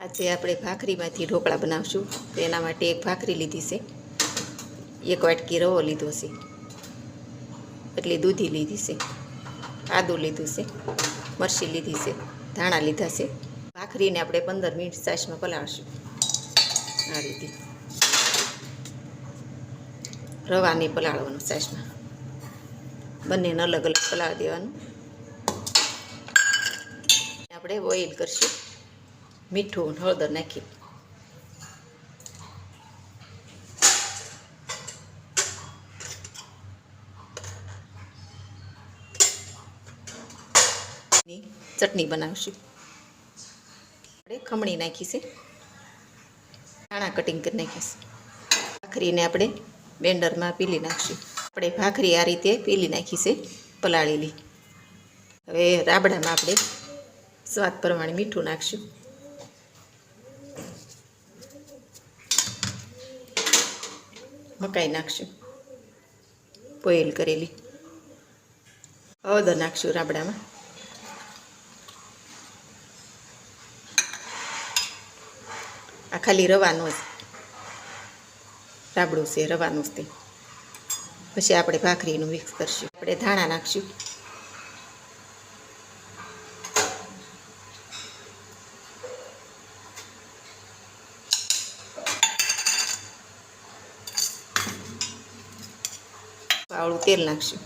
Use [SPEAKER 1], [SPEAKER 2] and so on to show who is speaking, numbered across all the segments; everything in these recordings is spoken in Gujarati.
[SPEAKER 1] આજે આપણે ભાખરીમાંથી ઢોકળા બનાવશું. તો એના માટે એક ભાખરી લીધી છે, એક વાટકી રવો લીધો છે, એટલી દૂધી લીધી છે, આદું લીધું છે, મરચી લીધી છે, ધાણા લીધા છે. ભાખરીને આપણે 15 મિનિટ છાશમાં પલાળશું. આ રીતે રવાને પલાળવાનું છાશમાં, બંનેને અલગ અલગ પલાળી દેવાનું. આપણે બોઇલ કરશું, મીઠું હળદર નાખી. ચટણી બનાવશું. આપણે ખમણી નાખી છે, ધાણા કટિંગ કરી નાખીશું. ભાખરીને આપણે બ્લેન્ડરમાં પીલી નાખશું. આપણે ભાખરી આ રીતે પીલી નાખી છે, પલાળેલી. હવે રાબડામાં આપણે સ્વાદ પ્રમાણે મીઠું નાખશું. મકાઈ નાખશું, બોઇલ કરેલી. હળદર નાખશું રાબડામાં. આ ખાલી રવાનું જ રાબડું છે, રવાનું જ તે. પછી આપણે ભાખરીનું મિક્સ કરશું. આપણે ધાણા નાખશું. પાવળું તેલ નાખશું.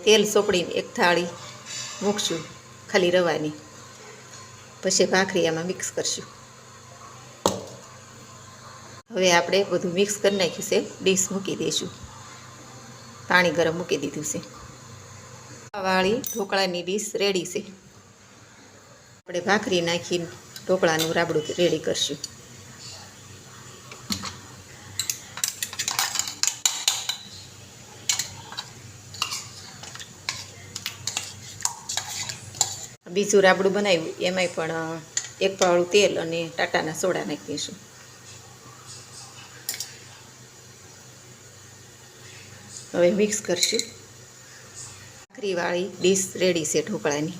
[SPEAKER 1] તેલ સોપડીને એક થાળી મૂકશું, ખાલી રવાની. પછી ભાખરી આમાં મિક્સ કરશું. હવે આપણે બધું મિક્સ કરી નાખ્યું છે, ડીશ મૂકી દઈશું. પાણી ગરમ મૂકી દીધું છે. વાળી ઢોકળાની ડીશ રેડી છે. આપણે ભાખરી નાખીને ઢોકળાનું રાબડું રેડી કરશું. બીજું રાબડું બનાવ્યું, એમાંય પણ એક પાવળું તેલ અને ટાટાના સોડા નાખી દઈશું. હવે મિક્સ કરશું. ભાખરીવાળી ડીશ રેડી છે ઢોકળાની.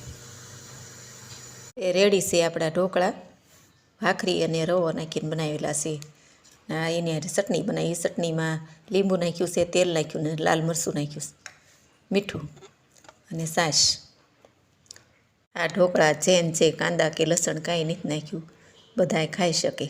[SPEAKER 1] એ રેડી છે આપણા ઢોકળા. ભાખરી અને રવો નાખીને બનાવેલા છે. એની ચટણી બનાવી. ચટણીમાં લીંબુ નાખ્યું છે, તેલ નાખ્યું ને લાલ મરચું નાખ્યું, મીઠું અને છાશ. આ ઢોકળા જેન છે, કાંદા કે લસણ કાંઈ નથી નાખ્યું, બધાય ખાઈ શકે.